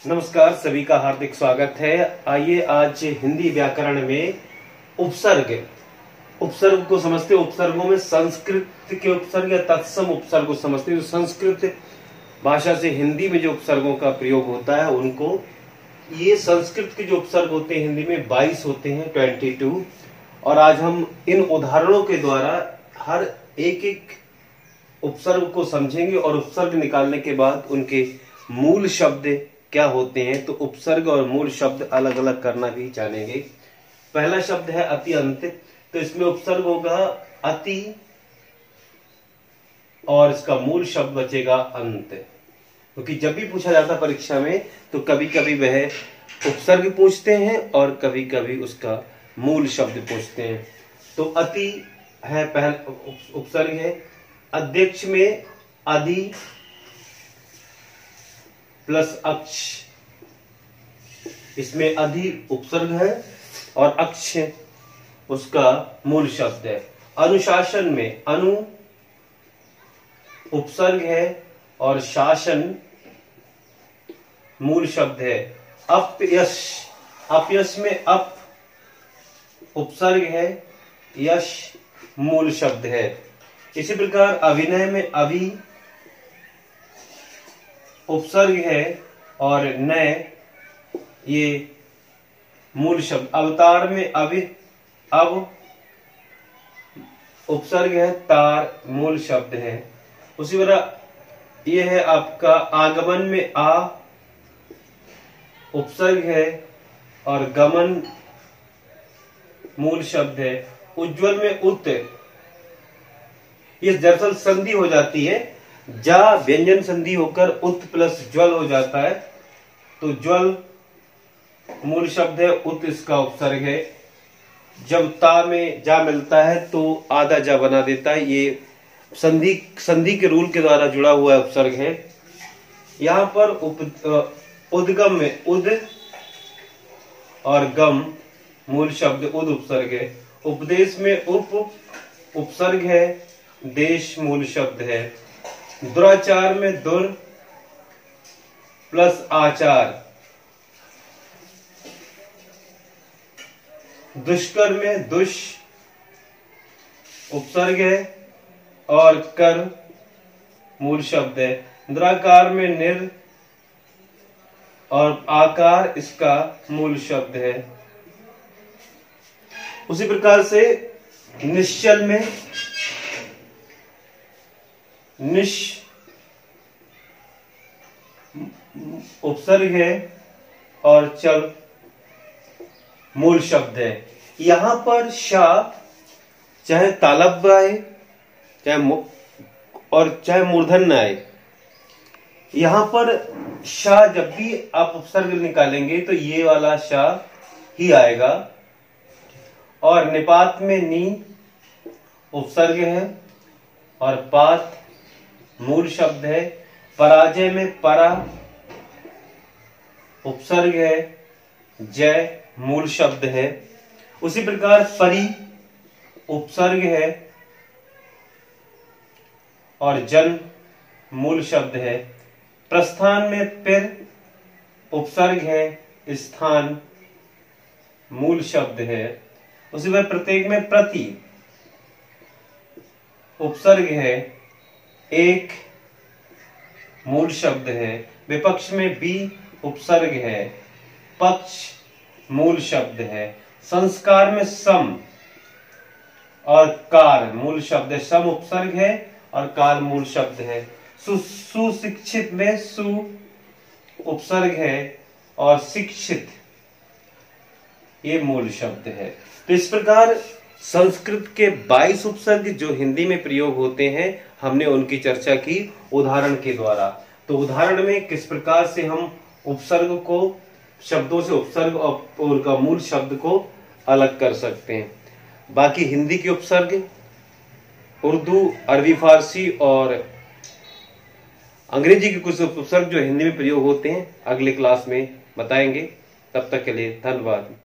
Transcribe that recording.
नमस्कार, सभी का हार्दिक स्वागत है। आइए आज हिंदी व्याकरण में उपसर्ग को समझते हैं। उपसर्गों में संस्कृत के उपसर्ग या तत्सम उपसर्ग को समझते हैं। जो संस्कृत भाषा से हिंदी में जो उपसर्गों का प्रयोग होता है उनको, ये संस्कृत के जो उपसर्ग होते हैं हिंदी में 22 होते हैं, 22। और आज हम इन उदाहरणों के द्वारा हर एक एक उपसर्ग को समझेंगे और उपसर्ग निकालने के बाद उनके मूल शब्द क्या होते हैं। तो उपसर्ग और मूल शब्द अलग अलग करना भी जानेंगे। पहला शब्द है अति अंत। तो इसमें उपसर्ग होगा अति और इसका मूल शब्द बचेगा अंत। क्योंकि जब भी पूछा जाता परीक्षा में तो कभी कभी वह उपसर्ग पूछते हैं और कभी कभी उसका मूल शब्द पूछते हैं। तो अति है पहला उपसर्ग है। अध्यक्ष में अधि प्लस अक्ष, इसमें अधि उपसर्ग है और अक्ष उसका मूल शब्द है। अनुशासन में अनु उपसर्ग है और शासन मूल शब्द है। अपयश, अपयश में अप उपसर्ग है, यश मूल शब्द है। इसी प्रकार अभिनय में अभि उपसर्ग है और नय ये मूल शब्द। अवतार में अब उपसर्ग है, तार मूल शब्द है। उसी तरह ये है आपका आगमन में आ उपसर्ग है और गमन मूल शब्द है। उज्ज्वल में उत, ये दरअसल संधि हो जाती है, जा व्यंजन संधि होकर उत प्लस ज्वल हो जाता है। तो ज्वल मूल शब्द है, उत इसका उपसर्ग है। जब ता में जा मिलता है तो आधा जा बना देता है। ये संधि के रूल के द्वारा जुड़ा हुआ उपसर्ग है। यहां पर उद्गम में उद और गम मूल शब्द उद उपसर्ग है। उपदेश में उपसर्ग है, देश मूल शब्द है। दुराचार में दुर प्लस आचार। दुष्कर में दुष उपसर्ग है और कर मूल शब्द है। दुराकार में निर और आकार इसका मूल शब्द है। उसी प्रकार से निश्चल में निश उपसर्ग है और चल मूल शब्द है। यहां पर शा चाहे तालब आए चाहे मूर्धन आए, यहां पर शा जब भी आप उपसर्ग निकालेंगे तो ये वाला शा ही आएगा। और निपात में नी उपसर्ग है और पात मूल शब्द है। पराजय में परा उपसर्ग है, जय मूल शब्द है। उसी प्रकार परि उपसर्ग है और जन मूल शब्द है। प्रस्थान में पिर उपसर्ग है, स्थान मूल शब्द है। उसी प्रकार प्रत्येक में प्रति उपसर्ग है, एक मूल शब्द है। विपक्ष में बी उपसर्ग है, पक्ष मूल शब्द है। संस्कार में सम और कार मूल शब्द है। सम उपसर्ग है और कार मूल शब्द है। सुशिक्षित में सु उपसर्ग है और शिक्षित ये मूल शब्द है। तो इस प्रकार संस्कृत के 22 उपसर्ग जो हिंदी में प्रयोग होते हैं हमने उनकी चर्चा की उदाहरण के द्वारा। तो उदाहरण में किस प्रकार से हम उपसर्ग को शब्दों से उपसर्ग और उनका मूल शब्द को अलग कर सकते हैं। बाकी हिंदी के उपसर्ग उर्दू, अरबी, फारसी और अंग्रेजी के कुछ उपसर्ग जो हिंदी में प्रयोग होते हैं अगले क्लास में बताएंगे। तब तक के लिए धन्यवाद।